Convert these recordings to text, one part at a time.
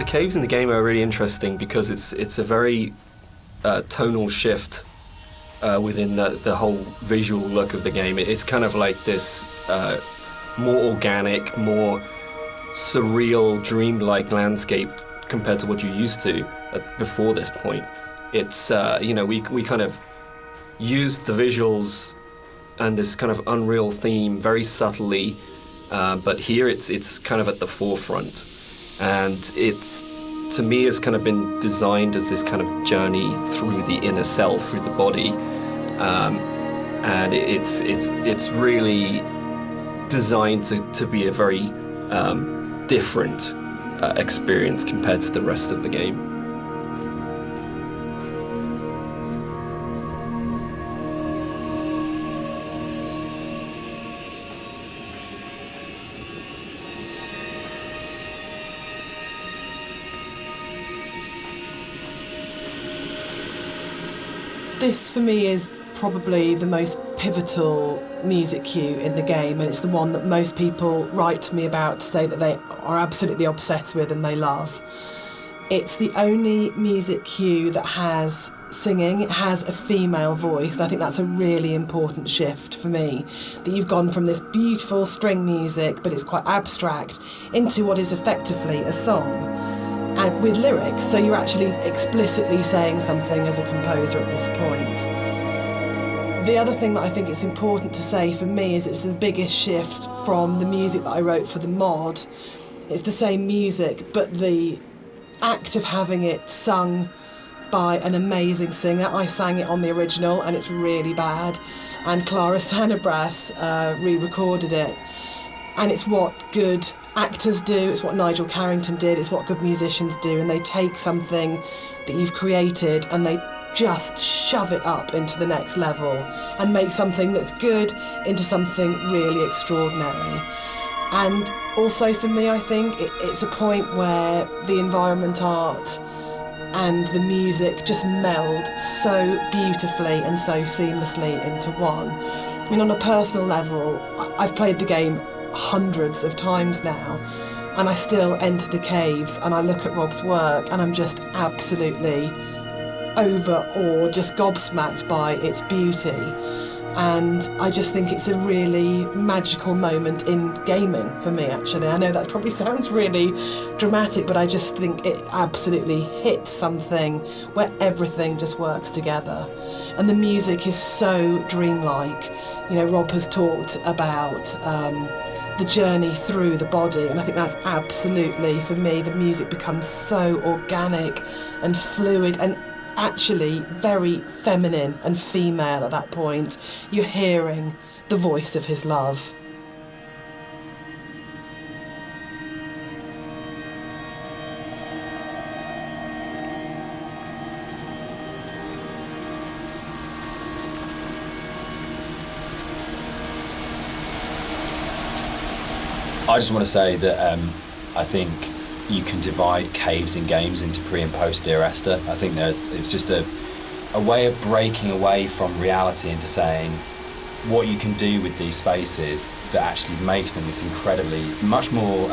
the caves in the game are really interesting because it's a very tonal shift within the whole visual look of the game. It's kind of like this more organic, more surreal, dreamlike landscape compared to what you're used to before this point. It's we kind of used the visuals and this kind of unreal theme very subtly, but here it's kind of at the forefront, and it's, to me, has kind of been designed as this kind of journey through the inner self, through the body, and it's really designed to be a very different experience compared to the rest of the game. This, for me, is probably the most pivotal music cue in the game, and it's the one that most people write to me about to say that they are absolutely obsessed with and they love. It's the only music cue that has singing. It has a female voice, and I think that's a really important shift for me, that you've gone from this beautiful string music, but it's quite abstract, into what is effectively a song, and with lyrics, so you're actually explicitly saying something as a composer at this point. The other thing that I think it's important to say for me is it's the biggest shift from the music that I wrote for the mod. It's the same music, but the act of having it sung by an amazing singer. I sang it on the original and it's really bad, and Clara Sanabras re-recorded it, and it's what good actors do, it's what Nigel Carrington did, it's what good musicians do, and they take something that you've created and they just shove it up into the next level and make something that's good into something really extraordinary. And also for me, I think it's a point where the environment art and the music just meld so beautifully and so seamlessly into one. I mean, on a personal level, I've played the game hundreds of times now, and I still enter the caves and I look at Rob's work and I'm just absolutely overawed, just gobsmacked by its beauty. And I just think it's a really magical moment in gaming for me, actually. I know that probably sounds really dramatic, but I just think it absolutely hits something where everything just works together. And the music is so dreamlike. You know, Rob has talked about the journey through the body, and I think that's absolutely, for me, the music becomes so organic and fluid and actually very feminine and female at that point. You're hearing the voice of his love. I just want to say that I think you can divide caves in games into pre and post Dear Esther. I think that it's just a way of breaking away from reality into saying what you can do with these spaces that actually makes them this incredibly, much more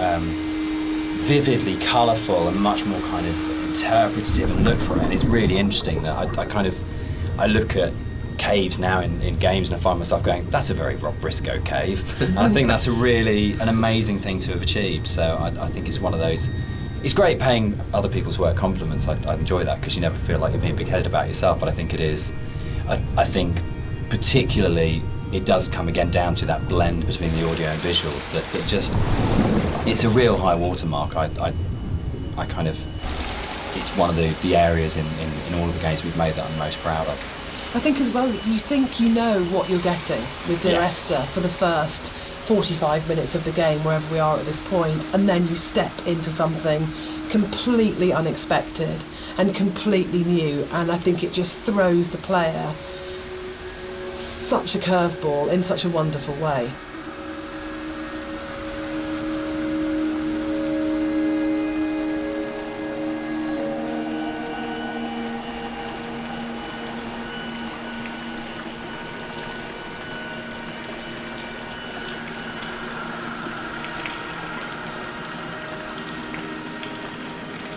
vividly colourful and much more kind of interpretative and look for it. And it's really interesting that I look at caves now in games and I find myself going, that's a very Rob Briscoe cave. And I think that's an amazing thing to have achieved. So I think it's one of those, it's great paying other people's work compliments. I enjoy that because you never feel like you're being big-headed about yourself, but I think it is, I think particularly it does come again down to that blend between the audio and visuals that just, it's a real high watermark. I kind of, it's one of the areas in all of the games we've made that I'm most proud of. I think as well, you think you know what you're getting with Dear Yes. Esther for the first 45 minutes of the game, wherever we are at this point, and then you step into something completely unexpected and completely new, and I think it just throws the player such a curveball in such a wonderful way.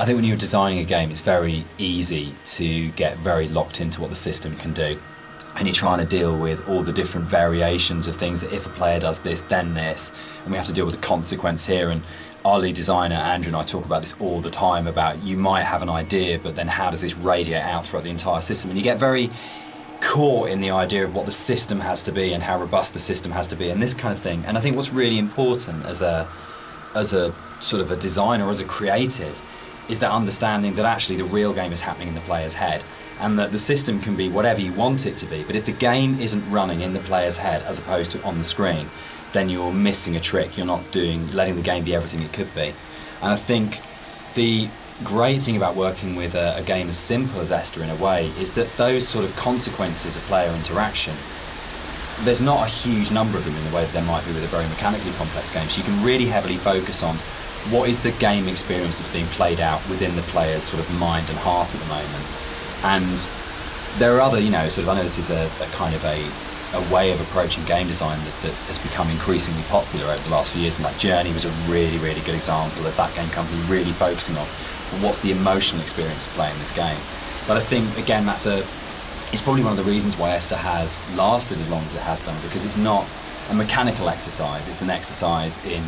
I think when you're designing a game, it's very easy to get very locked into what the system can do. And you're trying to deal with all the different variations of things that if a player does this, then this, and we have to deal with the consequence here. And our lead designer, Andrew, and I talk about this all the time, about you might have an idea, but then how does this radiate out throughout the entire system? And you get very caught in the idea of what the system has to be and how robust the system has to be and this kind of thing. And I think what's really important as a sort of a designer or as a creative is that understanding that actually the real game is happening in the player's head, and that the system can be whatever you want it to be, but if the game isn't running in the player's head as opposed to on the screen, then you're missing a trick. You're not letting the game be everything it could be. And I think the great thing about working with a game as simple as Esther in a way is that those sort of consequences of player interaction, there's not a huge number of them in the way that there might be with a very mechanically complex game. So you can really heavily focus on what is the game experience that's being played out within the player's sort of mind and heart at the moment. And there are other, I know this is a kind of a way of approaching game design that has become increasingly popular over the last few years, and that Journey was a really, really good example of that game company really focusing on what's the emotional experience of playing this game. But I think, again, it's probably one of the reasons why Esther has lasted as long as it has done, because it's not a mechanical exercise, it's an exercise in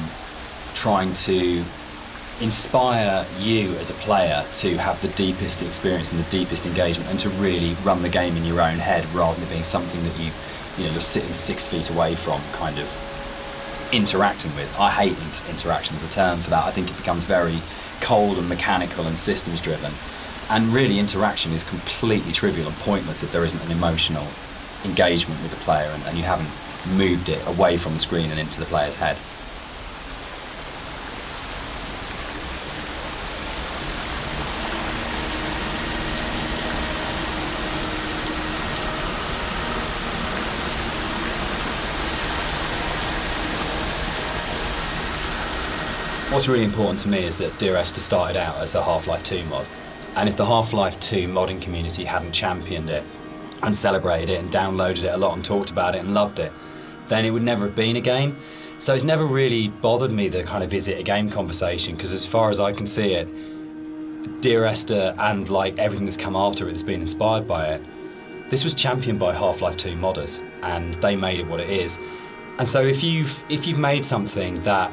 trying to inspire you as a player to have the deepest experience and the deepest engagement, and to really run the game in your own head rather than being something that you're sitting 6 feet away from kind of interacting with. I hate interaction as a term for that. I think it becomes very cold and mechanical and systems driven, and really interaction is completely trivial and pointless if there isn't an emotional engagement with the player and you haven't moved it away from the screen and into the player's head. What's really important to me is that Dear Esther started out as a Half-Life 2 mod, and if the Half-Life 2 modding community hadn't championed it and celebrated it and downloaded it a lot and talked about it and loved it, then it would never have been a game. So it's never really bothered me the kind of is it a game conversation, because as far as I can see it, Dear Esther and like everything that's come after it that's been inspired by it, this was championed by Half-Life 2 modders, and they made it what it is. And so if you've made something that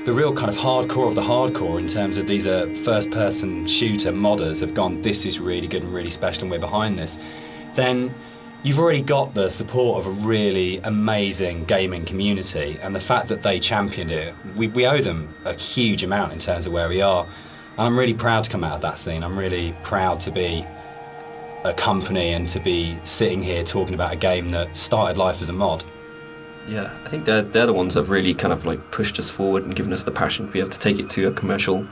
the real kind of hardcore of the hardcore in terms of these are first-person shooter modders have gone, this is really good and really special and we're behind this, then you've already got the support of a really amazing gaming community, and the fact that they championed it, we owe them a huge amount in terms of where we are. And I'm really proud to come out of that scene. I'm really proud to be a company and to be sitting here talking about a game that started life as a mod. Yeah, I think they're the ones that have really kind of like pushed us forward and given us the passion to be able to take it to a commercial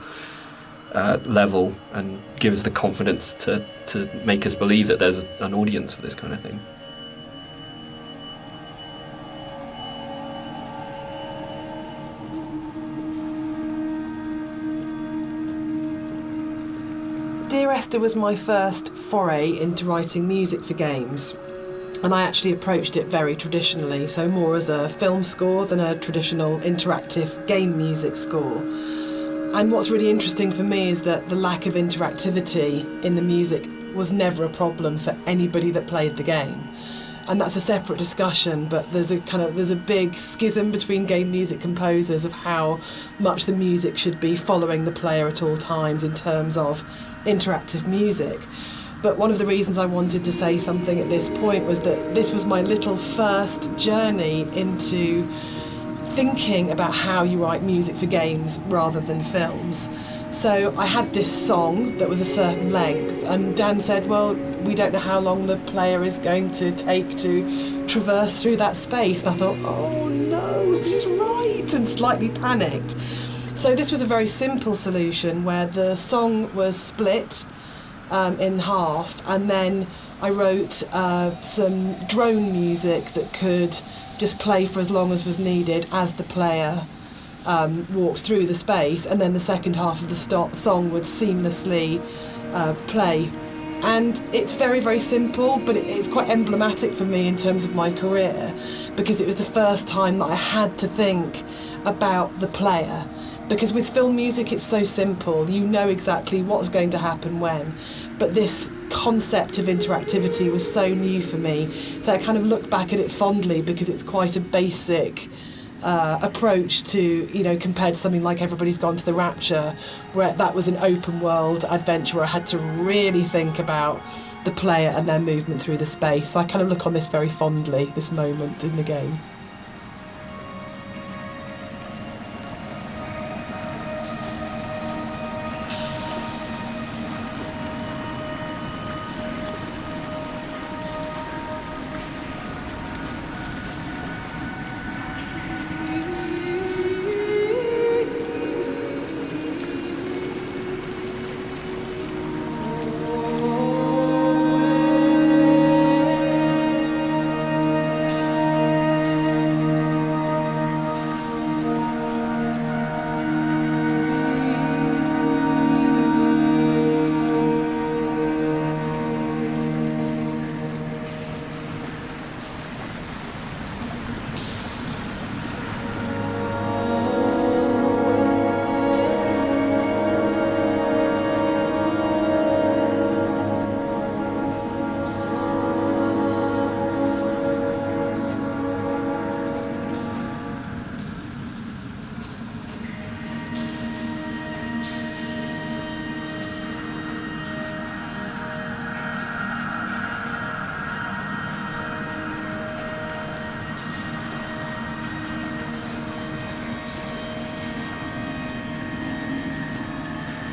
level and give us the confidence to make us believe that there's an audience for this kind of thing. Dear Esther was my first foray into writing music for games. And I actually approached it very traditionally, so more as a film score than a traditional interactive game music score. And what's really interesting for me is that the lack of interactivity in the music was never a problem for anybody that played the game. And that's a separate discussion, but there's a big schism between game music composers of how much the music should be following the player at all times in terms of interactive music. But one of the reasons I wanted to say something at this point was that this was my little first journey into thinking about how you write music for games rather than films. So I had this song that was a certain length, and Dan said, well, we don't know how long the player is going to take to traverse through that space. And I thought, oh no, he's right, and slightly panicked. So this was a very simple solution where the song was split in half, and then I wrote some drone music that could just play for as long as was needed as the player walked through the space, and then the second half of the song would seamlessly play. And it's very, very simple, but it's quite emblematic for me in terms of my career, because it was the first time that I had to think about the player. Because with film music, it's so simple. You know exactly what's going to happen when. But this concept of interactivity was so new for me. So I kind of look back at it fondly because it's quite a basic approach to, compared to something like Everybody's Gone to the Rapture, where that was an open world adventure where I had to really think about the player and their movement through the space. So I kind of look on this very fondly, this moment in the game.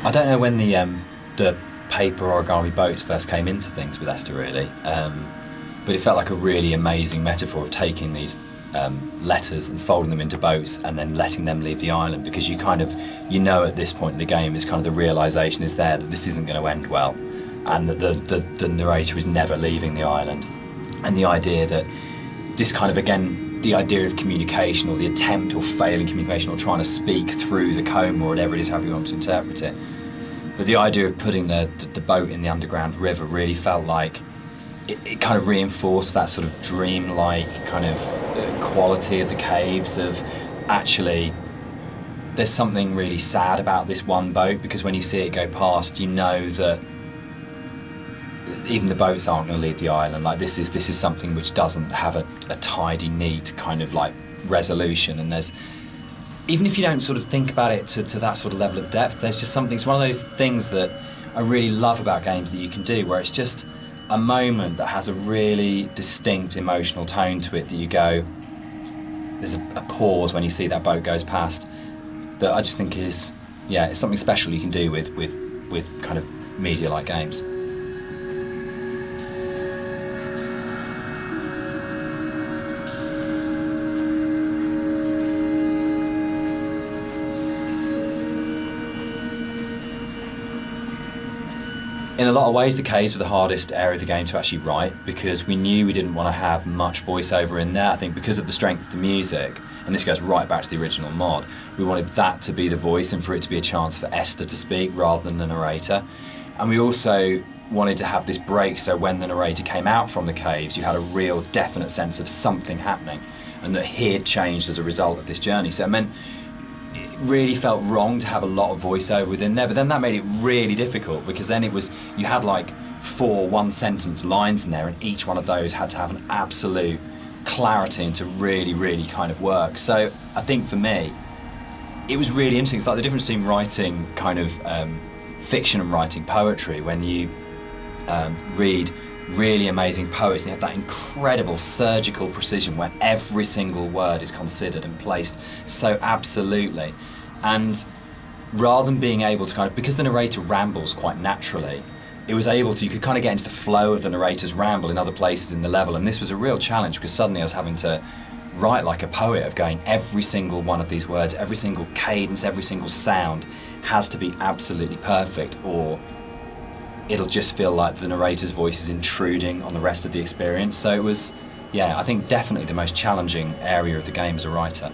I don't know when the paper origami boats first came into things with Esther, really, but it felt like a really amazing metaphor of taking these letters and folding them into boats and then letting them leave the island, because you at this point in the game is kind of the realisation is there that this isn't going to end well, and that the narrator is never leaving the island, and the idea that this kind of, again, the idea of communication, or the attempt or failing communication, or trying to speak through the coma, or whatever it is, however you want to interpret it. But the idea of putting the boat in the underground river really felt like it kind of reinforced that sort of dream-like kind of quality of the caves, of actually there's something really sad about this one boat, because when you see it go past, you know that even the boats aren't going to leave the island. Like this is something which doesn't have a tidy, neat kind of like resolution, and there's, even if you don't sort of think about it to that sort of level of depth, there's just something, it's one of those things that I really love about games that you can do, where it's just a moment that has a really distinct emotional tone to it, that you go, there's a pause when you see that boat goes past, that I just think is, it's something special you can do with kind of media like games. In a lot of ways, the caves were the hardest area of the game to actually write, because we knew we didn't want to have much voiceover in there. I think because of the strength of the music, and this goes right back to the original mod, we wanted that to be the voice and for it to be a chance for Esther to speak rather than the narrator. And we also wanted to have this break, so when the narrator came out from the caves, you had a real definite sense of something happening, and that he had changed as a result of this journey. So it meant it really felt wrong to have a lot of voiceover within there, but then that made it really difficult, because then it was, you had like 4 one-sentence lines in there, and each one of those had to have an absolute clarity and to really, really kind of work. So I think for me, it was really interesting. It's like the difference between writing kind of fiction and writing poetry. When you read really amazing poets and you have that incredible surgical precision where every single word is considered and placed so absolutely, and rather than being able to kind of, because the narrator rambles quite naturally, it was able to, you could kind of get into the flow of the narrator's ramble in other places in the level, and this was a real challenge, because suddenly I was having to write like a poet, of going, every single one of these words, every single cadence, every single sound has to be absolutely perfect, or it'll just feel like the narrator's voice is intruding on the rest of the experience. So it was, I think definitely the most challenging area of the game as a writer.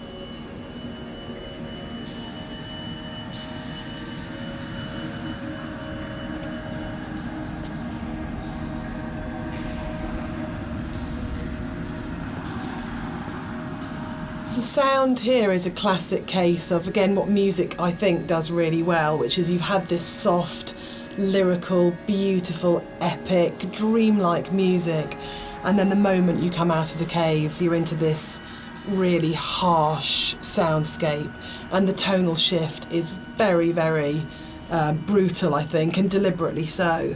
For The sound here is a classic case of, again, what music I think does really well, which is you've had this soft, lyrical, beautiful, epic, dreamlike music, and then the moment you come out of the caves, you're into this really harsh soundscape, and the tonal shift is very, very brutal, I think, and deliberately so.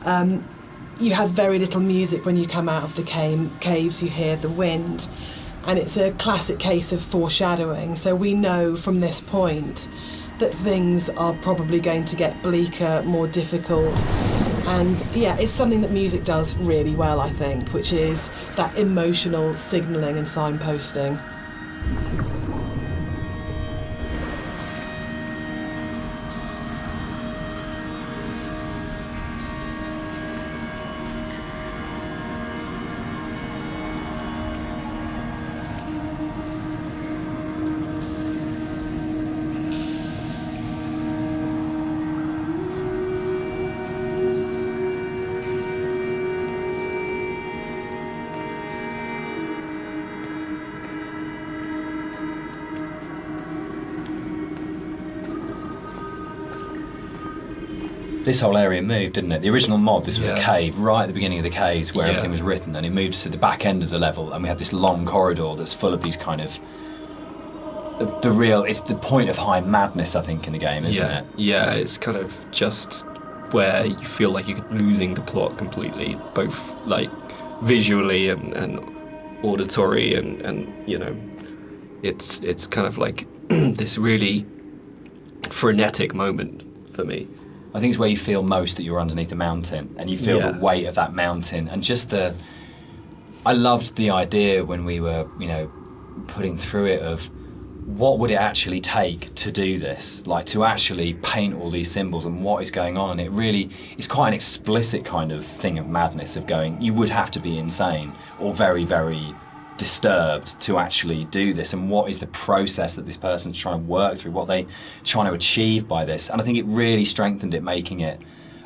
You have very little music when you come out of the caves. You hear the wind, and it's a classic case of foreshadowing. So we know from this point that things are probably going to get bleaker, more difficult. And yeah, it's something that music does really well, I think, which is that emotional signalling and signposting. This whole area moved, didn't it? The original mod, this was a Yeah. cave right at the beginning of the caves where Yeah. everything was written, and it moved to the back end of the level, and we had this long corridor that's full of these kind of it's the point of high madness, I think, in the game, isn't Yeah, it? yeah, it's kind of just where you feel like you're losing the plot completely, both like visually and auditory, and you know, it's kind of like this really frenetic moment for me. I think it's where you feel most that you're underneath a mountain, and you feel Yeah. the weight of that mountain, and just I loved the idea when we were, you know, putting through it of what would it actually take to do this, like to actually paint all these symbols and what is going on. And it really is quite an explicit kind of thing of madness of going, you would have to be insane or very, very disturbed to actually do this, and what is the process that this person's trying to work through, what they trying to achieve by this. And I think it really strengthened it, making it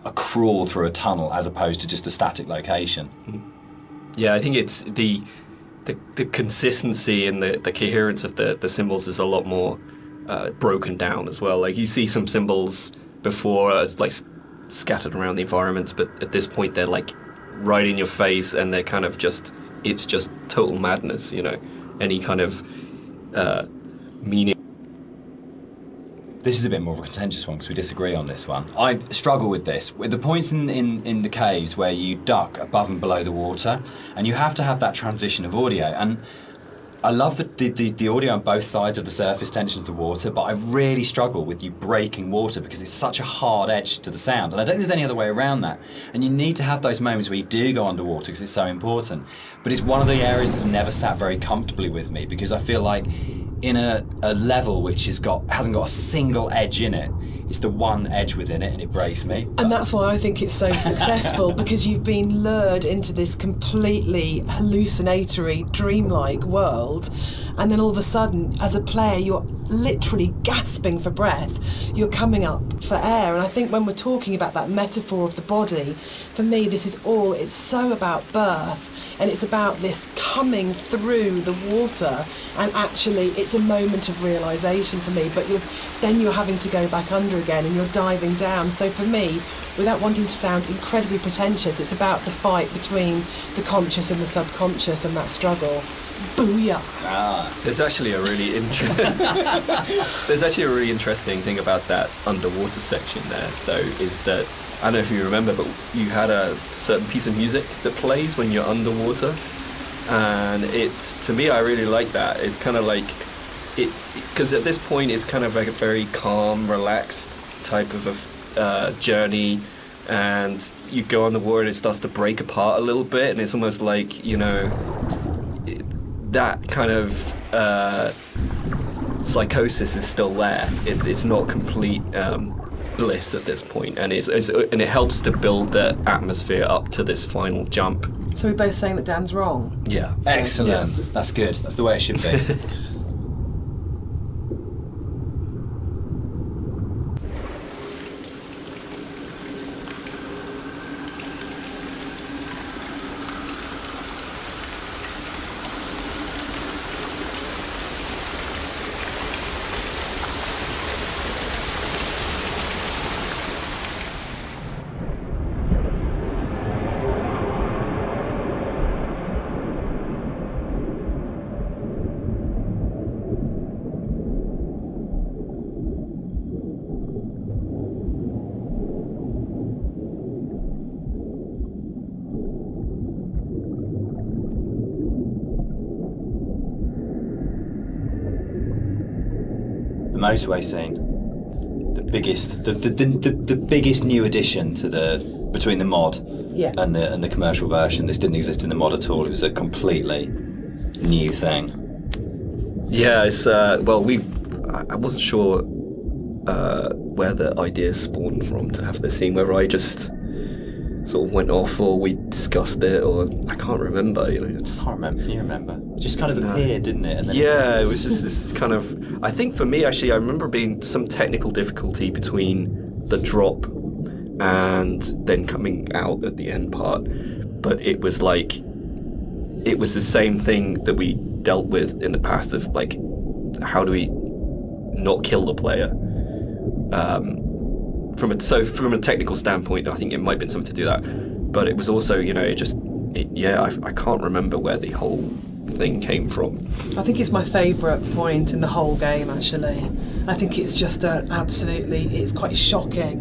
a crawl through a tunnel as opposed to just a static location. Yeah, I think it's the consistency and the coherence of the symbols is a lot more broken down as well. Like you see some symbols before like scattered around the environments, but at this point they're like right in your face, and they're kind of just, it's just total madness, you know, any kind of meaning. This is a bit more of a contentious one because we disagree on this one. I struggle with this. With the points in the caves where you duck above and below the water, and you have to have that transition of audio. And I love the audio on both sides of the surface tension of the water, but I really struggle with you breaking water because it's such a hard edge to the sound. And I don't think there's any other way around that. And you need to have those moments where you do go underwater because it's so important. But it's one of the areas that's never sat very comfortably with me, because I feel like in a level which hasn't got a single edge in it, it's the one edge within it, and it breaks me. And that's why I think it's so successful, because you've been lured into this completely hallucinatory, dreamlike world, and then all of a sudden, as a player, you're literally gasping for breath. You're coming up for air. And I think when we're talking about that metaphor of the body, for me, it's so about birth. And it's about this coming through the water, and actually it's a moment of realisation for me, but then you're having to go back under again and you're diving down. So for me, without wanting to sound incredibly pretentious, it's about the fight between the conscious and the subconscious, and that struggle. Booyah! There's actually a really interesting thing about that underwater section there, though, is that, I don't know if you remember, but you had a certain piece of music that plays when you're underwater, and to me, I really like that. It's kind of like because at this point it's kind of like a very calm, relaxed type of a journey, and you go on the water and it starts to break apart a little bit, and it's almost like, you know, that kind of psychosis is still there. It's not complete bliss at this point, and and it helps to build the atmosphere up to this final jump. So we're both saying that Dan's wrong? Yeah. Excellent. Yeah. That's good. That's the way it should be. The motorway scene, the biggest new addition to between the mod and the commercial version. This didn't exist in the mod at all. It was a completely new thing. Yeah, it's I wasn't sure where the idea spawned from to have this scene, whether I just sort of went off or we discussed it, or I can't remember. I can't remember. Can you remember? It just kind of appeared, didn't it? And then it was just this kind of. I think for me, actually, I remember being some technical difficulty between the drop and then coming out at the end part, but it was like it was the same thing that we dealt with in the past of like, how do we not kill the player? From a technical standpoint, I think it might have been something to do that, but it was also, I can't remember where the whole thing came from. I think it's my favourite point in the whole game, actually. I think it's just it's quite shocking,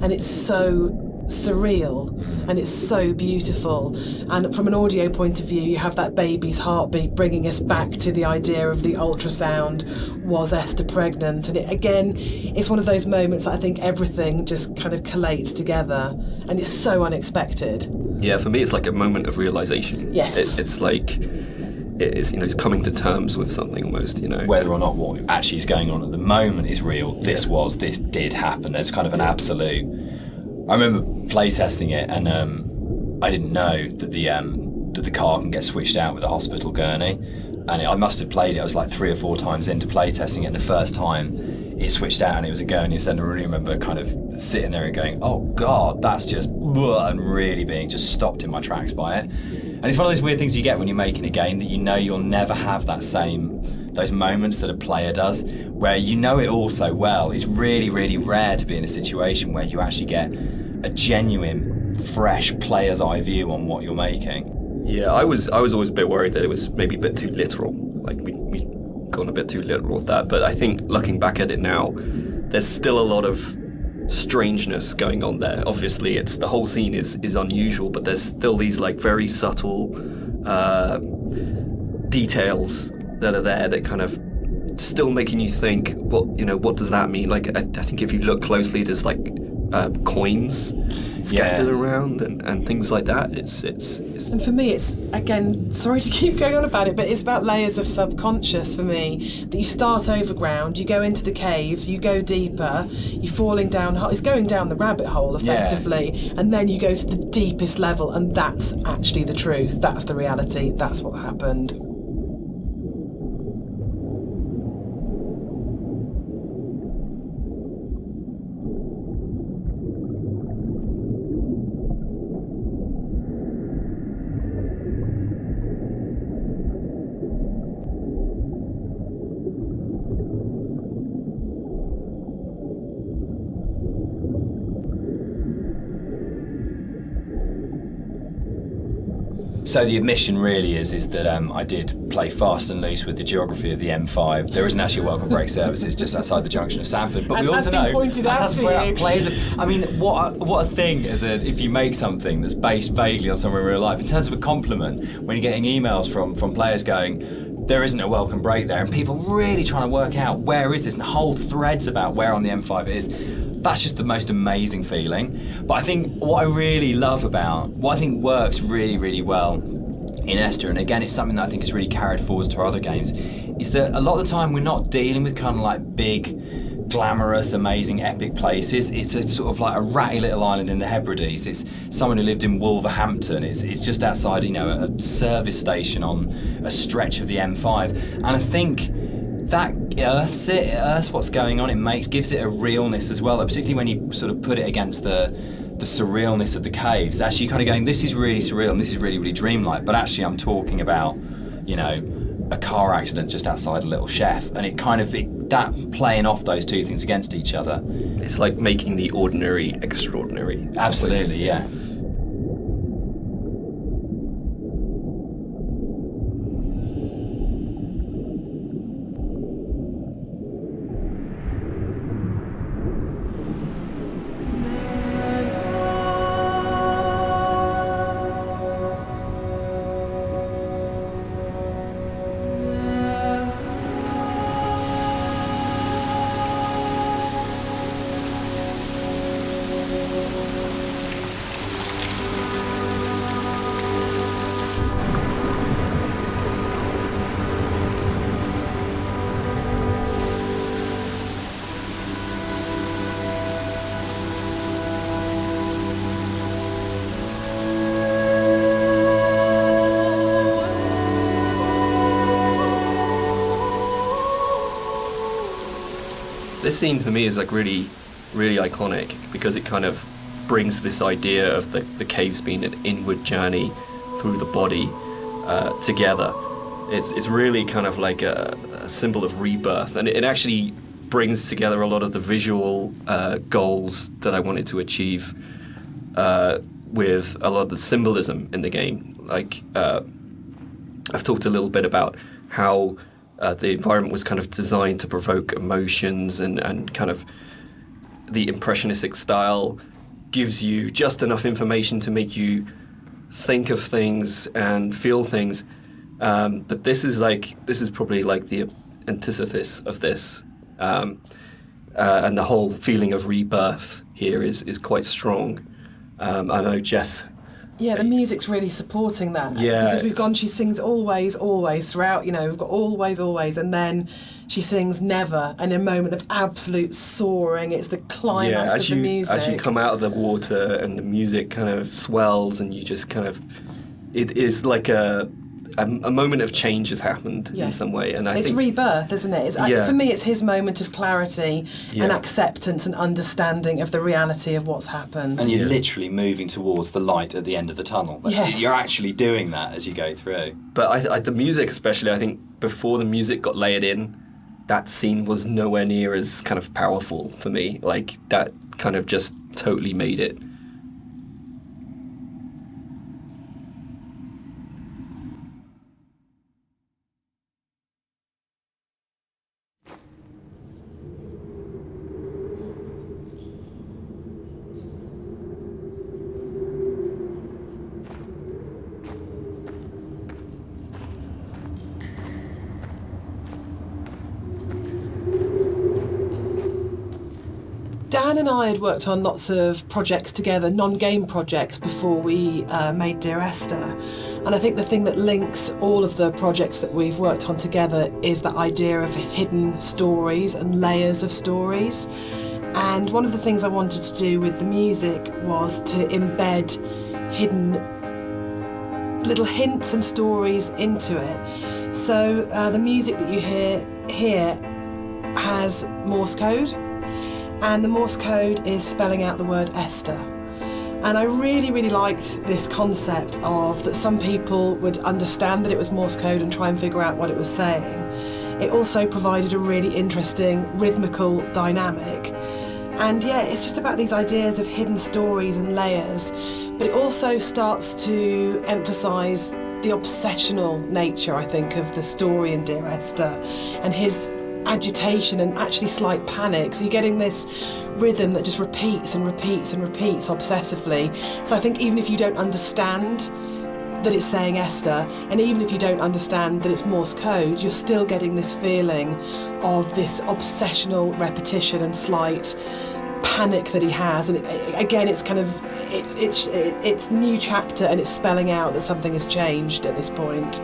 and it's so surreal, and it's so beautiful. And from an audio point of view, you have that baby's heartbeat bringing us back to the idea of the ultrasound. Was Esther pregnant? And it's one of those moments that I think everything just kind of collates together, and it's so unexpected. Yeah, for me it's like a moment of realization. Yes. It's like it's coming to terms with something almost, whether or not what actually is going on at the moment is real. This did happen. There's kind of an absolute. I remember playtesting it, and I didn't know that the car can get switched out with a hospital gurney, and I must have played it. I was like 3 or 4 times into playtesting it, and the first time it switched out and it was a gurney. And I really remember kind of sitting there and going, "Oh God, that's just," and really being just stopped in my tracks by it. And it's one of those weird things you get when you're making a game that you'll never have those moments that a player does, where it all so well. It's really, really rare to be in a situation where you actually get a genuine, fresh player's eye view on what you're making. Yeah, I was always a bit worried that it was maybe a bit too literal. Like we gone a bit too literal with that. But I think looking back at it now, there's still a lot of strangeness going on there. Obviously, the whole scene is unusual, but there's still these like very subtle details that are there that kind of still making you think, what does that mean? Like I think if you look closely, there's like coins scattered around and things like that. It's and for me, it's, again, sorry to keep going on about it, but it's about layers of subconscious for me, that you start overground, you go into the caves, you go deeper, you're falling down, it's going down the rabbit hole effectively, and then you go to the deepest level, and that's actually the truth, that's the reality, that's what happened. So the admission really is that I did play fast and loose with the geography of the M5. There isn't actually a welcome break service. It's just outside the junction of Sanford. But we also know, players. I mean, what a thing if you make something that's based vaguely on somewhere in real life. In terms of a compliment, when you're getting emails from players going, there isn't a welcome break there, and people really trying to work out where is this, and whole threads about where on the M5 it is. That's just the most amazing feeling. But I think what I really love what I think works really, really well in Esther, and again it's something that I think is really carried forward to our other games, is that a lot of the time we're not dealing with kind of like big, glamorous, amazing, epic places. It's a sort of like a ratty little island in the Hebrides. It's someone who lived in Wolverhampton. It's just outside, a service station on a stretch of the M5. And I think that earths what's going on. Gives it a realness as well, particularly when you sort of put it against the surrealness of the caves. Actually, kind of going, this is really surreal and this is really, really dreamlike. But actually, I'm talking about, a car accident just outside a little chef, and that playing off those two things against each other. It's like making the ordinary extraordinary. Absolutely, yeah. this scene for me is like really, really iconic because it kind of brings this idea of the caves being an inward journey through the body together. It's really kind of like a symbol of rebirth, and it actually brings together a lot of the visual goals that I wanted to achieve with a lot of the symbolism in the game. Like, I've talked a little bit about how the environment was kind of designed to provoke emotions, and kind of the impressionistic style gives you just enough information to make you think of things and feel things. But this is probably like the antithesis of this. And the whole feeling of rebirth here is quite strong. I know Jess. Yeah, the music's really supporting that. Yeah, because she sings always, always throughout, we've got always, always, and then she sings never, and a moment of absolute soaring. It's the climax of the music. As you come out of the water and the music kind of swells, and you just kind of, it is like a moment of change has happened in some way, and it's rebirth, isn't it? For me, it's his moment of clarity and acceptance and understanding of the reality of what's happened. And you're literally moving towards the light at the end of the tunnel. You're actually doing that as you go through. But the music, especially, I think before the music got layered in, that scene was nowhere near as kind of powerful for me. Like, that kind of just totally made it. Dan and I had worked on lots of projects together, non-game projects, before we made Dear Esther. And I think the thing that links all of the projects that we've worked on together is the idea of hidden stories and layers of stories. And one of the things I wanted to do with the music was to embed hidden little hints and stories into it. So the music that you hear here has Morse code. And the Morse code is spelling out the word Esther. And I really, really liked this concept of that some people would understand that it was Morse code and try and figure out what it was saying. It also provided a really interesting rhythmical dynamic. And it's just about these ideas of hidden stories and layers, but it also starts to emphasise the obsessional nature, I think, of the story in Dear Esther, and his agitation and actually slight panic. So you're getting this rhythm that just repeats and repeats and repeats obsessively. So I think even if you don't understand that it's saying Esther, and even if you don't understand that it's Morse code, you're still getting this feeling of this obsessional repetition and slight panic that he has. And again, it's kind of it's the new chapter, and it's spelling out that something has changed at this point.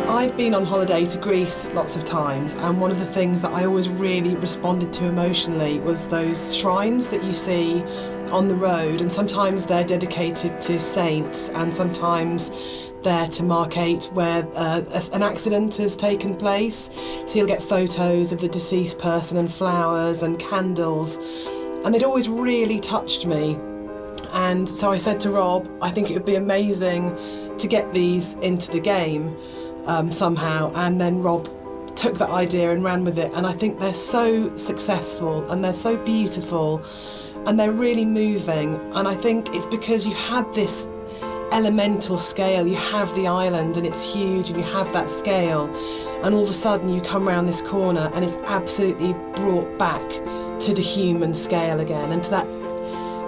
I'd been on holiday to Greece lots of times, and one of the things that I always really responded to emotionally was those shrines that you see on the road, and sometimes they're dedicated to saints, and sometimes they're to markate where an accident has taken place. So you'll get photos of the deceased person and flowers and candles, and they'd always really touched me. And so I said to Rob, I think it would be amazing to get these into the game somehow. And then Rob took that idea and ran with it. And I think they're so successful, and they're so beautiful, and they're really moving. And I think it's because you had this elemental scale. You have the island, and it's huge, and you have that scale. And all of a sudden you come around this corner, and it's absolutely brought back to the human scale again, and to that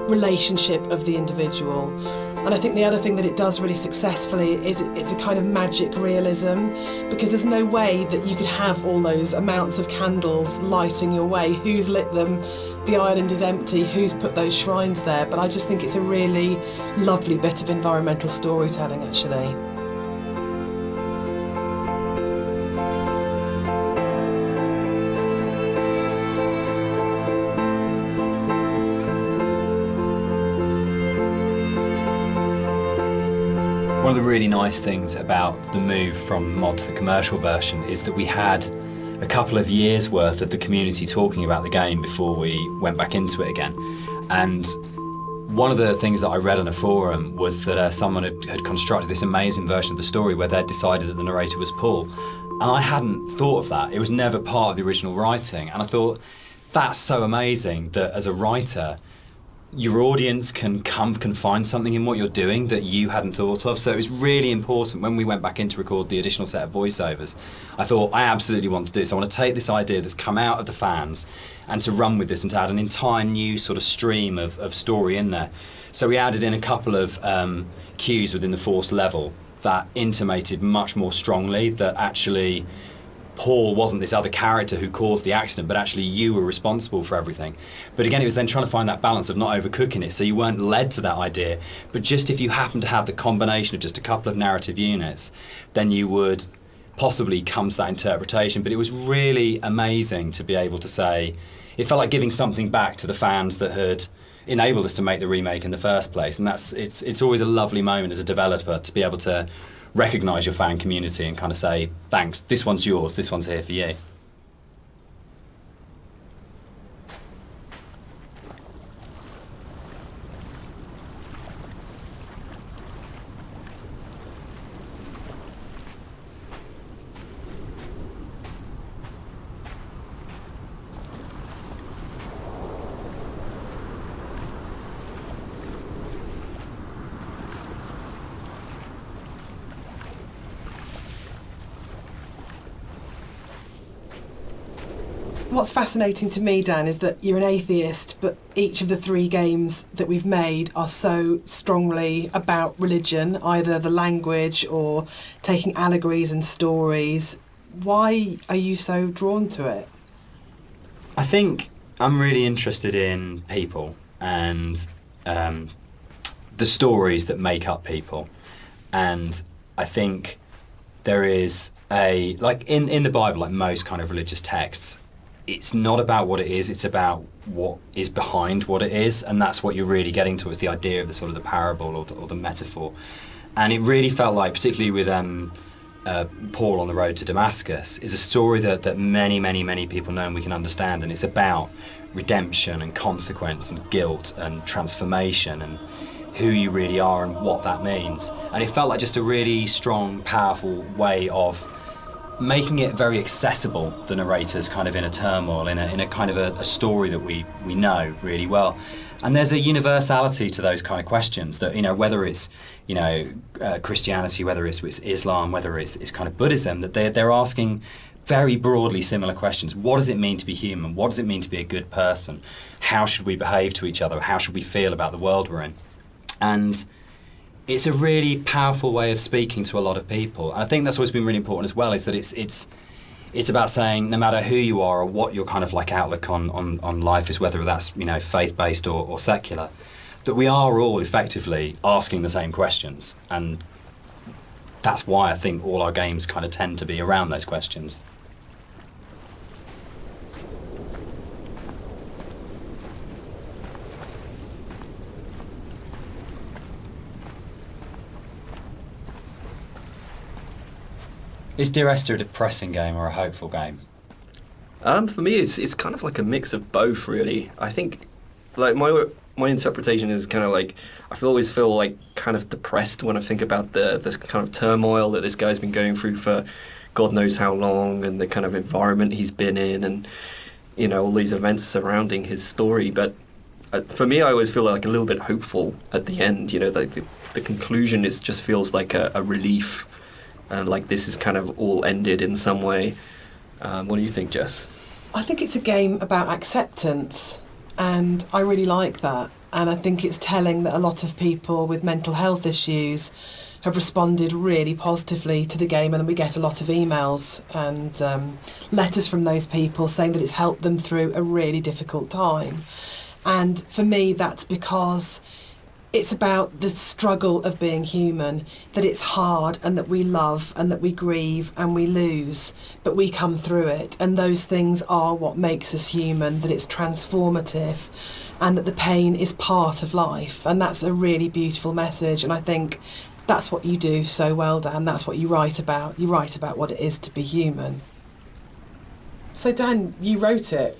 relationship of the individual. And I think the other thing that it does really successfully is it's a kind of magic realism, because there's no way that you could have all those amounts of candles lighting your way. Who's lit them? The island is empty. Who's put those shrines there? But I just think it's a really lovely bit of environmental storytelling, actually. One of the really nice things about the move from mod to the commercial version is that we had a couple of years worth of the community talking about the game before we went back into it again. And one of the things that I read on a forum was that someone had constructed this amazing version of the story where they'd decided that the narrator was Paul. And I hadn't thought of that. It was never part of the original writing. And I thought, that's so amazing that as a writer, your audience can find something in what you're doing that you hadn't thought of. So it was really important when we went back in to record the additional set of voiceovers. I thought, I absolutely want to do this. I want to take this idea that's come out of the fans and to run with this and to add an entire new sort of stream of story in there. So we added in a couple of cues within the force level that intimated much more strongly that actually Paul wasn't this other character who caused the accident, but actually you were responsible for everything. But again, it was then trying to find that balance of not overcooking it, so you weren't led to that idea, but just if you happen to have the combination of just a couple of narrative units, then you would possibly come to that interpretation. But it was really amazing to be able to say, it felt like giving something back to the fans that had enabled us to make the remake in the first place. And it's always a lovely moment as a developer to be able to recognise your fan community and kind of say, thanks, this one's yours, this one's here for you. What's fascinating to me, Dan, is that you're an atheist, but each of the 3 games that we've made are so strongly about religion, either the language or taking allegories and stories. Why are you so drawn to it? I think I'm really interested in people and the stories that make up people. And I think there is like in the Bible, like most kind of religious texts, it's not about what it is, it's about what is behind what it is, and that's what you're really getting to, is the idea of the sort of the parable or the metaphor. And it really felt like, particularly with Paul on the road to Damascus, is a story that many people know and we can understand, and it's about redemption and consequence and guilt and transformation and who you really are and what that means. And it felt like just a really strong, powerful way of making it very accessible, the narrator's kind of inner turmoil, in a kind of a story that we know really well. And there's a universality to those kind of questions that, whether it's, Christianity, whether it's Islam, whether it's kind of Buddhism, that they're asking very broadly similar questions. What does it mean to be human? What does it mean to be a good person? How should we behave to each other? How should we feel about the world we're in? And it's a really powerful way of speaking to a lot of people. And I think that's always been really important as well, is that it's about saying, no matter who you are or what your kind of like outlook on life is, whether that's faith-based or secular, that we are all effectively asking the same questions. And that's why I think all our games kind of tend to be around those questions. Is Dear Esther a depressing game or a hopeful game? For me, it's kind of like a mix of both, really. I think, like, my interpretation is kind of like, always feel like kind of depressed when I think about the kind of turmoil that this guy's been going through for God knows how long, and the kind of environment he's been in, and all these events surrounding his story. But for me, I always feel like a little bit hopeful at the end. The conclusion just feels like a relief. And like this is kind of all ended in some way. What do you think, Jess? I think it's a game about acceptance, and I really like that. And I think it's telling that a lot of people with mental health issues have responded really positively to the game, and then we get a lot of emails and letters from those people saying that it's helped them through a really difficult time. And for me, that's because it's about the struggle of being human, that it's hard and that we love and that we grieve and we lose, but we come through it. And those things are what makes us human, that it's transformative and that the pain is part of life. And that's a really beautiful message. And I think that's what you do so well, Dan. That's what you write about. You write about what it is to be human. So, Dan, you wrote it.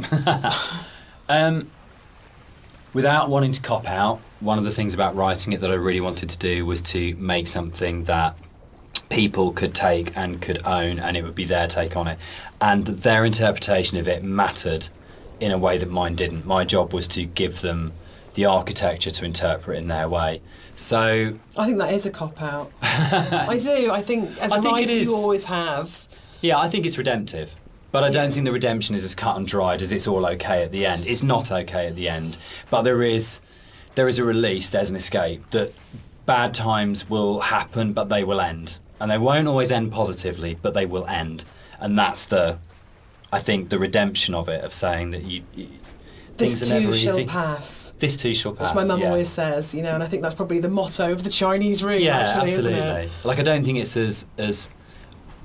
Without wanting to cop out, one of the things about writing it that I really wanted to do was to make something that people could take and could own, and it would be their take on it. And their interpretation of it mattered in a way that mine didn't. My job was to give them the architecture to interpret in their way. So I think that is a cop-out. I do. I think as a writer you always have. Yeah, I think it's redemptive. But I don't think the redemption is as cut and dried as it's all okay at the end. It's not okay at the end. But there is a release, there's an escape, that bad times will happen, but they will end. And they won't always end positively, but they will end. And that's I think, the redemption of it, of saying that this too shall pass. This too shall pass. Which my mum always says, and I think that's probably the motto of the Chinese room, actually, absolutely. Isn't it? Like, I don't think it's as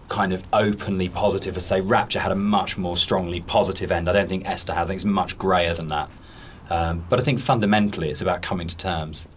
kind of openly positive as, say, Rapture had a much more strongly positive end. I don't think Esther has. I think it's much greyer than that. But I think fundamentally it's about coming to terms.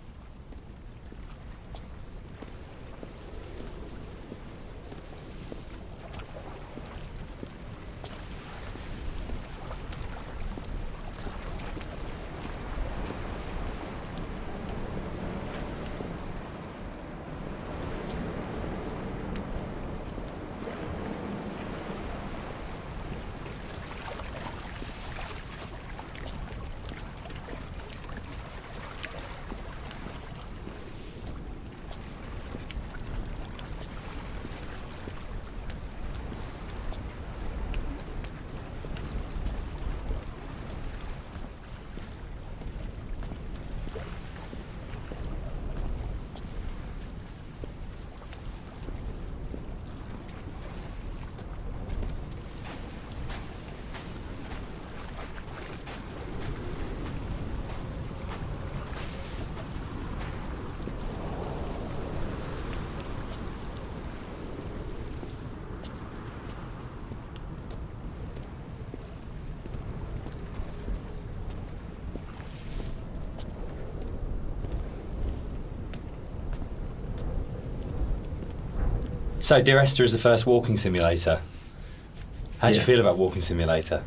So, Dear Esther is the first walking simulator. How do you feel about Walking Simulator?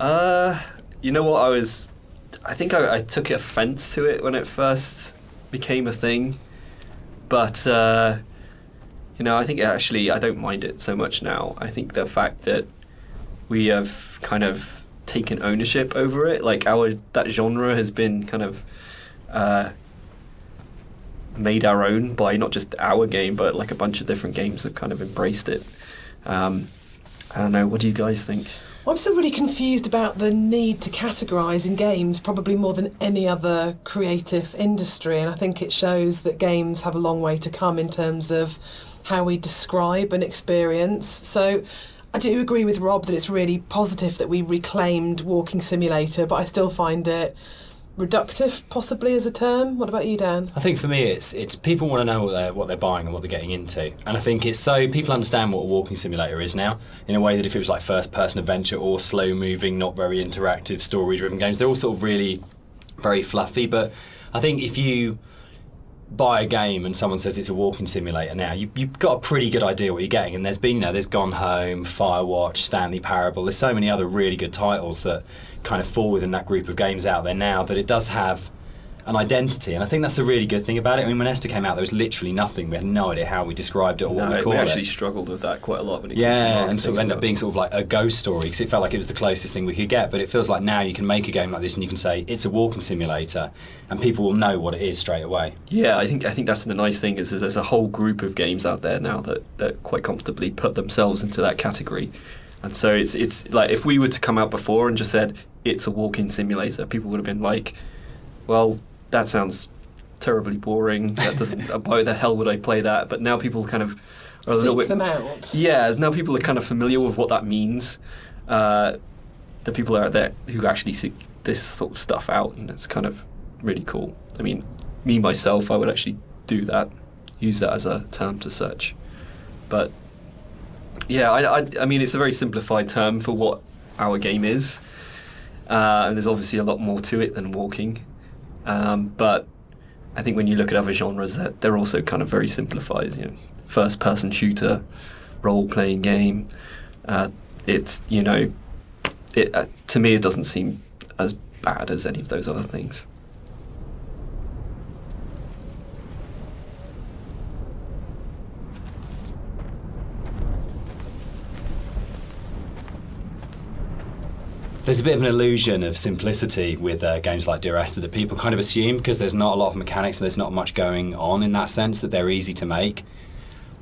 You know what, I think I took offence to it when it first became a thing, but I think actually I don't mind it so much now. I think the fact that we have kind of taken ownership over it, like that genre has been kind of made our own by not just our game, but like a bunch of different games have kind of embraced it. I don't know, what do you guys think? Well, I'm still really confused about the need to categorise in games, probably more than any other creative industry, and I think it shows that games have a long way to come in terms of how we describe an experience. So I do agree with Rob that it's really positive that we reclaimed Walking Simulator, but I still find it reductive, possibly, as a term. What about you, Dan? I think for me it's people want to know what they're buying and what they're getting into, and I think it's so people understand what a walking simulator is now, in a way that if it was like first person adventure or slow moving, not very interactive, story driven games, they're all sort of really very fluffy. But I think if you buy a game and someone says it's a walking simulator now, you've got a pretty good idea what you're getting. And there's been, there's Gone Home, Firewatch, Stanley Parable, there's so many other really good titles that kind of fall within that group of games out there now, that it does have an identity, and I think that's the really good thing about it. I mean, when Esther came out, there was literally nothing. We had no idea how we described it or what we called it. We actually struggled with that quite a lot when it came to and sort of ended up being sort of like a ghost story, because it felt like it was the closest thing we could get. But it feels like now you can make a game like this and you can say it's a walking simulator, and people will know what it is straight away. Yeah, I think that's the nice thing is there's a whole group of games out there now that quite comfortably put themselves into that category. And so it's like, if we were to come out before and just said it's a walking simulator, people would have been like, well, that sounds terribly boring. That doesn't. Why the hell would I play that? But now people kind of are a little bit. Seek them out. Yeah, now people are kind of familiar with what that means. The people out there who actually seek this sort of stuff out, and it's kind of really cool. I mean, me myself, I would actually do that, use that as a term to search. But yeah, I mean, it's a very simplified term for what our game is, and there's obviously a lot more to it than walking. But I think when you look at other genres, they're also kind of very simplified. You know, first-person shooter, role-playing game. It's, you know, to me it doesn't seem as bad as any of those other things. There's a bit of an illusion of simplicity with games like Dear Esther that people kind of assume, because there's not a lot of mechanics and there's not much going on in that sense, that they're easy to make.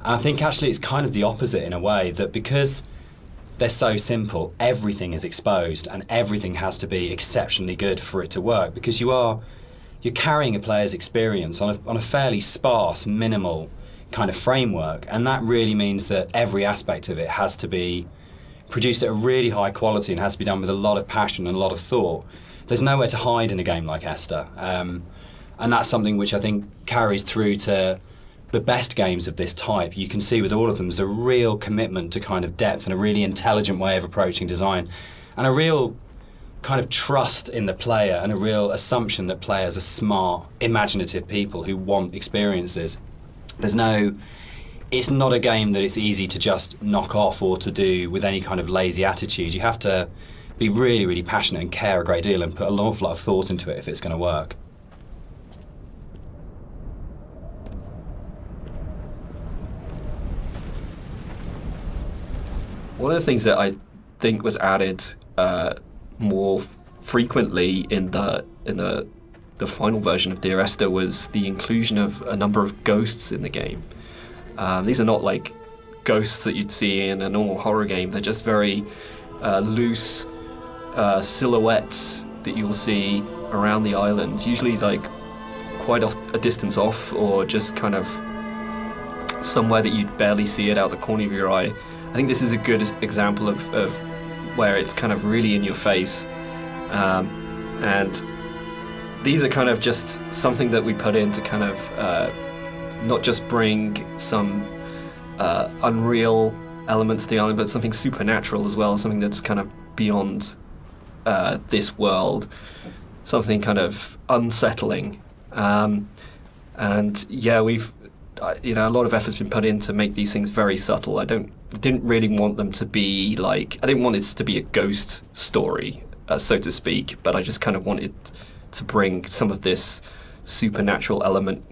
And I think actually it's kind of the opposite in a way, that because they're so simple, everything is exposed and everything has to be exceptionally good for it to work, because you're carrying a player's experience on a fairly sparse, minimal kind of framework, and that really means that every aspect of it has to be produced at a really high quality and has to be done with a lot of passion and a lot of thought. There's nowhere to hide in a game like Esther, and that's something which I think carries through to the best games of this type. You can see with all of them there's a real commitment to kind of depth and a really intelligent way of approaching design, and a real kind of trust in the player and a real assumption that players are smart, imaginative people who want experiences. It's not a game that it's easy to just knock off or to do with any kind of lazy attitude. You have to be really, really passionate and care a great deal and put an awful lot of thought into it if it's going to work. One of the things that I think was added more frequently in the final version of Dear Esther was the inclusion of a number of ghosts in the game. These are not like ghosts that you'd see in a normal horror game. They're just very loose silhouettes that you'll see around the island, usually like quite a distance off, or just kind of somewhere that you'd barely see it out the corner of your eye. I think this is a good example of where it's kind of really in your face. And these are kind of just something that we put in to kind of not just bring some unreal elements to the island, but something supernatural as well, something that's kind of beyond this world, something kind of unsettling. And yeah, a lot of effort's been put in to make these things very subtle. I didn't really want them to be like, I didn't want it to be a ghost story, so to speak, but I just kind of wanted to bring some of this supernatural element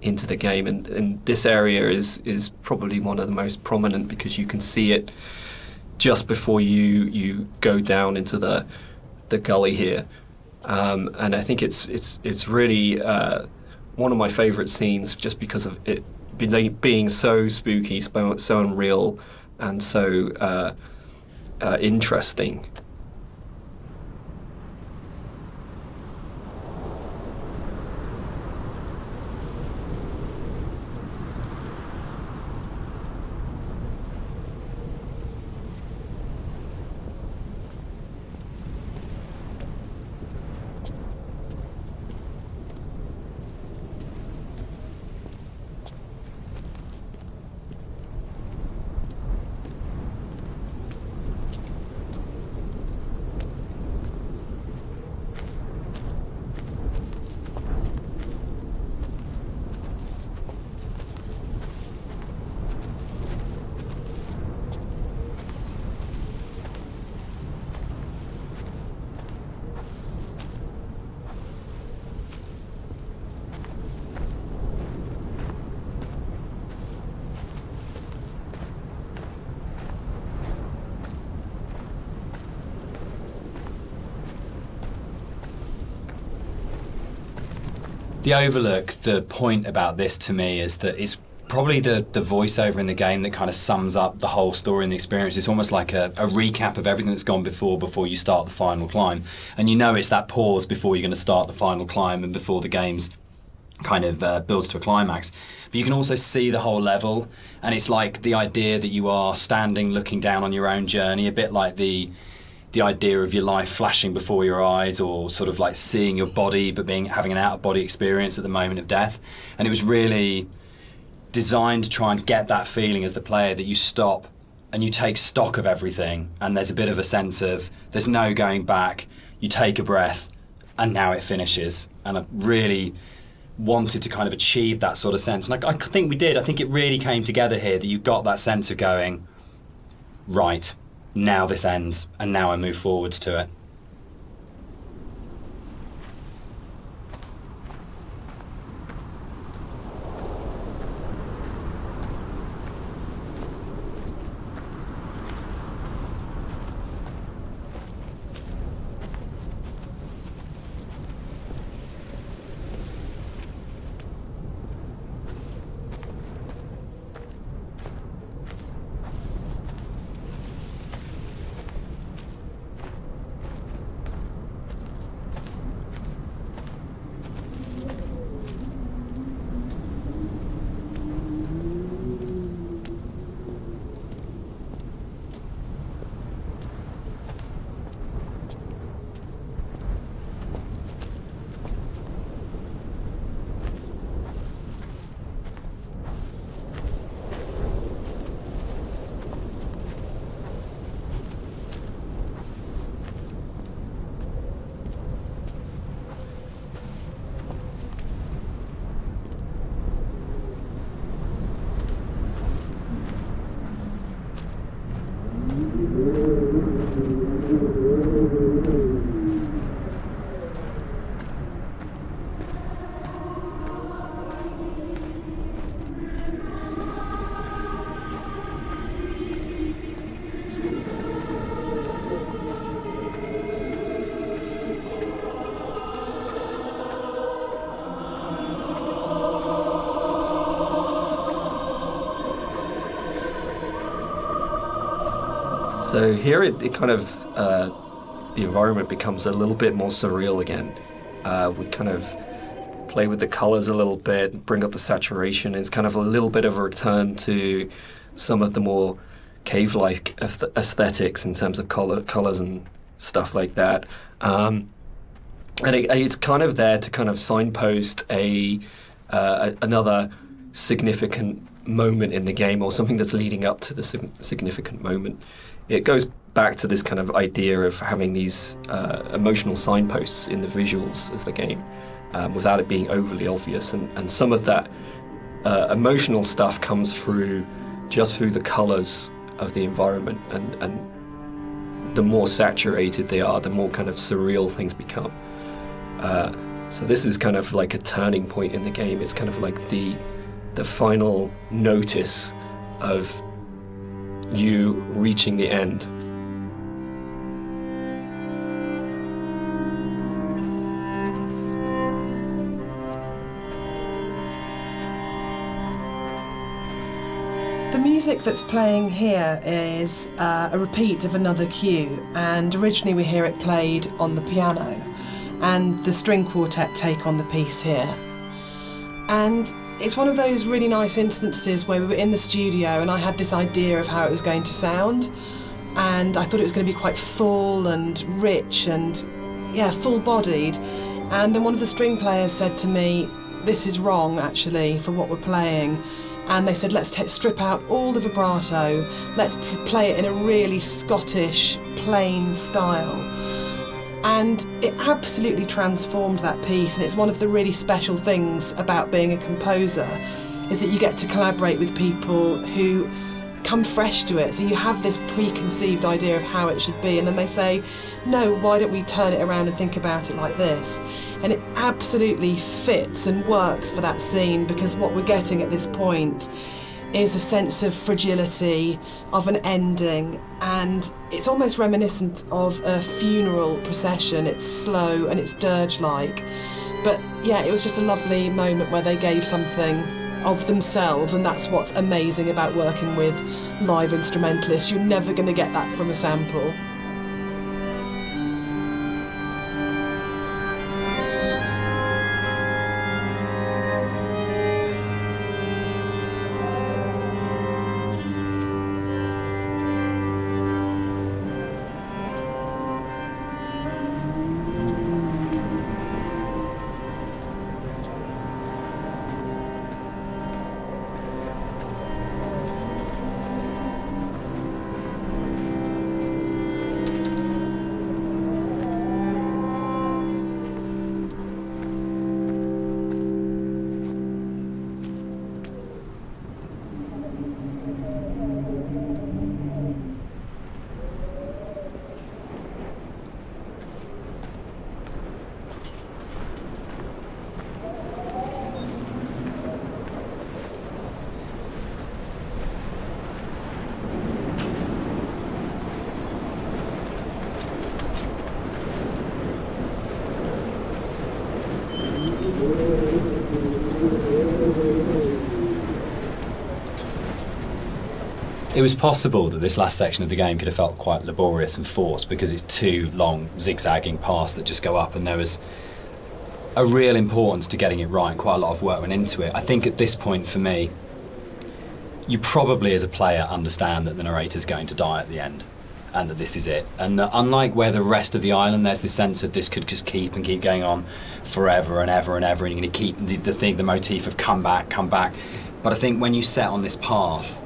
into the game, and this area is probably one of the most prominent, because you can see it just before you go down into the gully here, and I think it's really one of my favorite scenes, just because of it being so spooky, so unreal, and so interesting. The overlook, the point about this to me is that it's probably the voiceover in the game that kind of sums up the whole story and the experience. It's almost like a recap of everything that's gone before you start the final climb. And you know it's that pause before you're going to start the final climb and before the game's kind of builds to a climax. But you can also see the whole level, and it's like the idea that you are standing looking down on your own journey, a bit like the idea of your life flashing before your eyes, or sort of like seeing your body but having an out-of-body experience at the moment of death. And it was really designed to try and get that feeling as the player, that you stop and you take stock of everything, and there's a bit of a sense of there's no going back. You take a breath and now it finishes. And I really wanted to kind of achieve that sort of sense. And I think we did. I think it really came together here, that you got that sense of going, right, now this ends, and now I move forwards to it. So here it kind of, the environment becomes a little bit more surreal again. We kind of play with the colors a little bit, bring up the saturation. It's kind of a little bit of a return to some of the more cave-like aesthetics in terms of colors and stuff like that. And it's kind of there to kind of signpost another significant moment in the game, or something that's leading up to the significant moment. It goes back to this kind of idea of having these emotional signposts in the visuals of the game, without it being overly obvious. And some of that emotional stuff comes through just through the colors of the environment. And the more saturated they are, the more kind of surreal things become. So this is kind of like a turning point in the game. It's kind of like the final notice of you reaching the end. The music that's playing here is a repeat of another cue, and originally we hear it played on the piano, and the string quartet take on the piece here. And it's one of those really nice instances where we were in the studio and I had this idea of how it was going to sound, and I thought it was going to be quite full and rich and, yeah, full-bodied. And then one of the string players said to me, this is wrong actually for what we're playing. And they said, let's strip out all the vibrato, let's play it in a really Scottish, plain style. And it absolutely transformed that piece, and it's one of the really special things about being a composer, is that you get to collaborate with people who come fresh to it. So you have this preconceived idea of how it should be, and then they say, no, why don't we turn it around and think about it like this? And it absolutely fits and works for that scene, because what we're getting at this point is a sense of fragility, of an ending, and it's almost reminiscent of a funeral procession. It's slow and it's dirge-like. But yeah, it was just a lovely moment where they gave something of themselves, and that's what's amazing about working with live instrumentalists. You're never going to get that from a sample. It was possible that this last section of the game could have felt quite laborious and forced because it's two long zigzagging paths that just go up, and there was a real importance to getting it right, and quite a lot of work went into it. I think at this point for me, you probably as a player understand that the narrator's going to die at the end and that this is it. And that unlike where the rest of the island, there's this sense of this could just keep going on forever and ever and ever, and you're going to keep the motif of come back. But I think when you set on this path,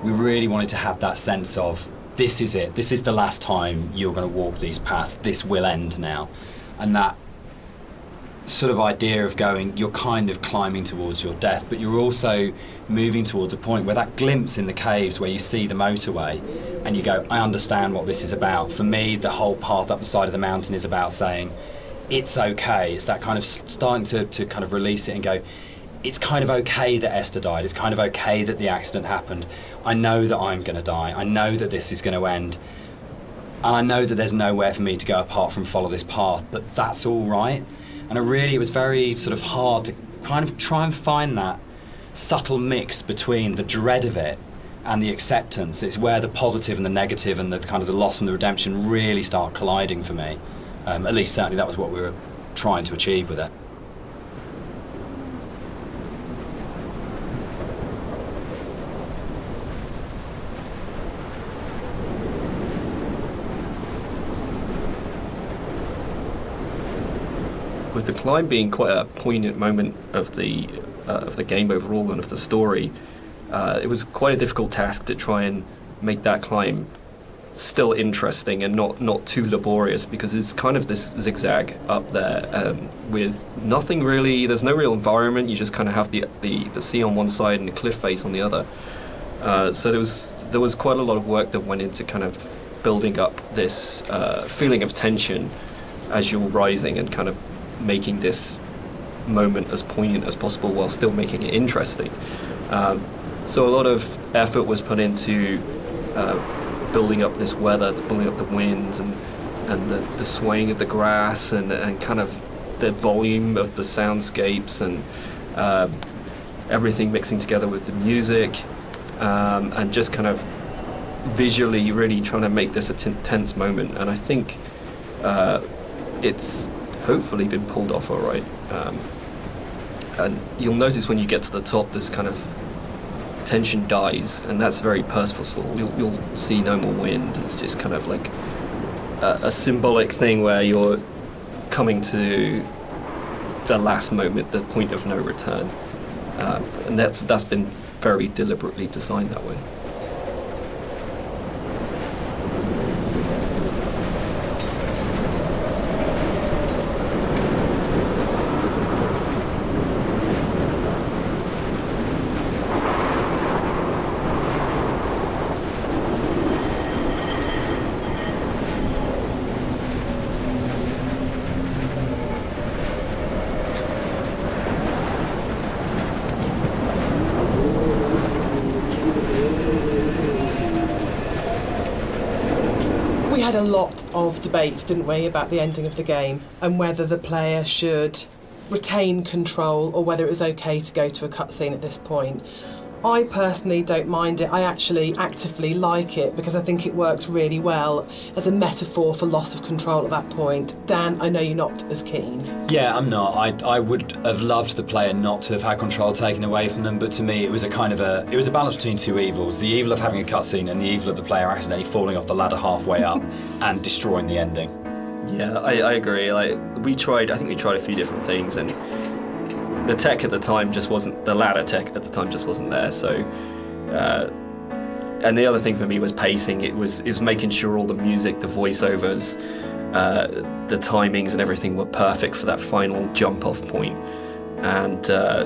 we really wanted to have that sense of this is it, this is the last time you're going to walk these paths, this will end now. And that sort of idea of going, you're kind of climbing towards your death, but you're also moving towards a point where that glimpse in the caves where you see the motorway and you go, I understand what this is about. For me, the whole path up the side of the mountain is about saying, it's okay. It's that kind of starting to kind of release it and go, it's kind of okay that Esther died. It's kind of okay that the accident happened. I know that I'm going to die. I know that this is going to end. And I know that there's nowhere for me to go apart from follow this path, but that's all right. And it was very sort of hard to kind of try and find that subtle mix between the dread of it and the acceptance. It's where the positive and the negative and the kind of the loss and the redemption really start colliding for me. At least certainly that was what we were trying to achieve with it. With the climb being quite a poignant moment of the game overall and of the story, it was quite a difficult task to try and make that climb still interesting and not too laborious, because it's kind of this zigzag up there with nothing really. There's no real environment. You just kind of have the sea on one side and the cliff face on the other. So there was quite a lot of work that went into kind of building up this feeling of tension as you're rising and kind of making this moment as poignant as possible while still making it interesting. So a lot of effort was put into building up this weather, building up the winds and the swaying of the grass and kind of the volume of the soundscapes and everything mixing together with the music, and just kind of visually really trying to make this a tense moment. And I think it's hopefully been pulled off all right. And you'll notice when you get to the top, this kind of tension dies, and that's very purposeful. You'll see no more wind. It's just kind of like a symbolic thing where you're coming to the last moment, the point of no return, and that's been very deliberately designed that way. We had a lot of debates, didn't we, about the ending of the game and whether the player should retain control or whether it was okay to go to a cutscene at this point. I personally don't mind it. I actually actively like it because I think it works really well as a metaphor for loss of control at that point. Dan, I know you're not as keen. Yeah, I'm not. I would have loved the player not to have had control taken away from them, but to me it was a balance between two evils: the evil of having a cutscene and the evil of the player accidentally falling off the ladder halfway up and destroying the ending. Yeah, I agree. I think we tried a few different things, and the tech at the time just wasn't, the ladder tech at the time just wasn't there. So, and the other thing for me was pacing. It was making sure all the music, the voiceovers, the timings and everything were perfect for that final jump off point. And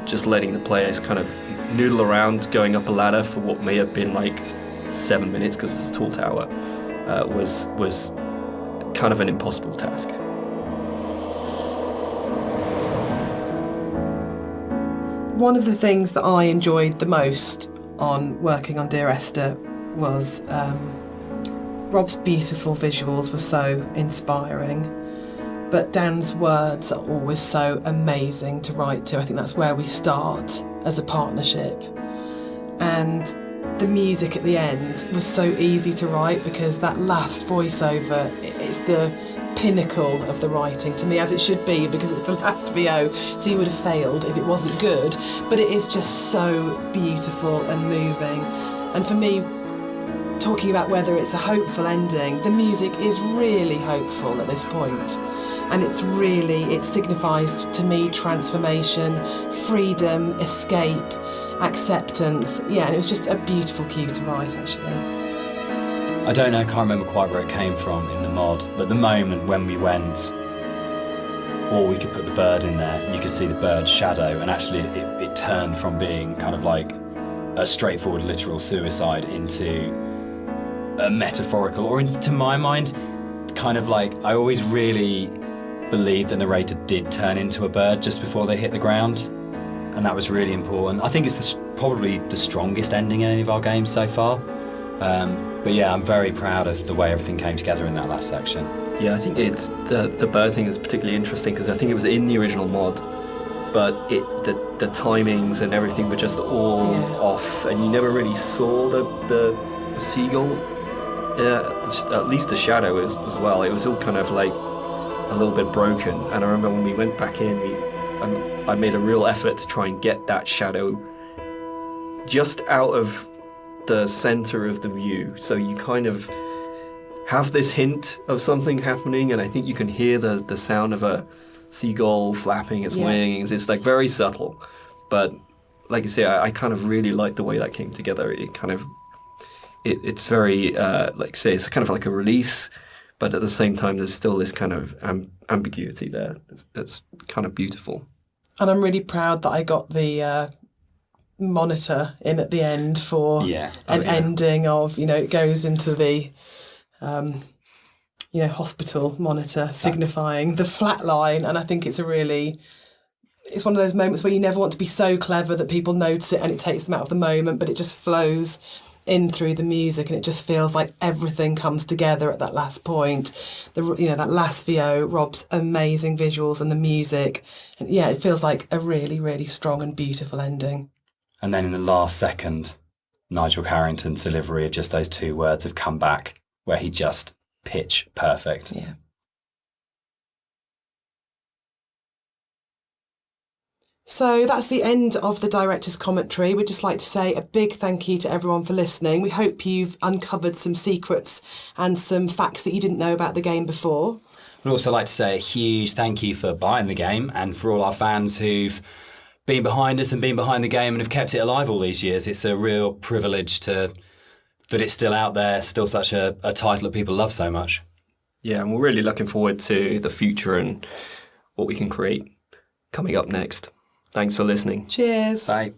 just letting the players kind of noodle around going up a ladder for what may have been like 7 minutes, because it's a tall tower, was kind of an impossible task. One of the things that I enjoyed the most on working on Dear Esther was Rob's beautiful visuals were so inspiring, but Dan's words are always so amazing to write to. I think that's where we start as a partnership. And the music at the end was so easy to write, because that last voiceover, it's the pinnacle of the writing to me, as it should be, because it's the last VO, so you would have failed if it wasn't good. But it is just so beautiful and moving. And for me, talking about whether it's a hopeful ending, the music is really hopeful at this point. And it signifies to me transformation, freedom, escape, acceptance. Yeah, and it was just a beautiful cue to write, actually. I don't know, I can't remember quite where it came from in the mod, but the moment when we went, or we could put the bird in there, and you could see the bird's shadow, and actually it turned from being kind of like a straightforward literal suicide into a metaphorical, or to my mind, kind of like, I always really believed the narrator did turn into a bird just before they hit the ground, and that was really important. I think it's probably the strongest ending in any of our games so far. But yeah, I'm very proud of the way everything came together in that last section. Yeah, I think it's the bird thing is particularly interesting, because I think it was in the original mod, but the timings and everything were just all off, and you never really saw the seagull. Yeah, at least the shadow as well. It was all kind of like a little bit broken. And I remember when we went back in, I made a real effort to try and get that shadow just out of the center of the view, so you kind of have this hint of something happening, and I think you can hear the sound of a seagull flapping its wings. It's like very subtle, but like you say, I kind of really like the way that came together. It kind of it's very like say, it's kind of like a release, but at the same time there's still this kind of ambiguity there that's kind of beautiful. And I'm really proud that I got the monitor in at the end for ending of, it goes into the hospital monitor, signifying the flat line. And I think it's one of those moments where you never want to be so clever that people notice it and it takes them out of the moment, but it just flows in through the music, and it just feels like everything comes together at that last point. That last VO, Rob's amazing visuals and the music, and it feels like a really, really strong and beautiful ending. And then in the last second, Nigel Carrington's delivery of just those two words have come back, where he just pitch perfect. Yeah. So that's the end of the director's commentary. We'd just like to say a big thank you to everyone for listening. We hope you've uncovered some secrets and some facts that you didn't know about the game before. We'd also like to say a huge thank you for buying the game, and for all our fans who've been behind us and been behind the game and have kept it alive all these years. It's a real privilege that it's still out there, still such a title that people love so much. Yeah, and we're really looking forward to the future and what we can create coming up next. Thanks for listening. Cheers. Bye.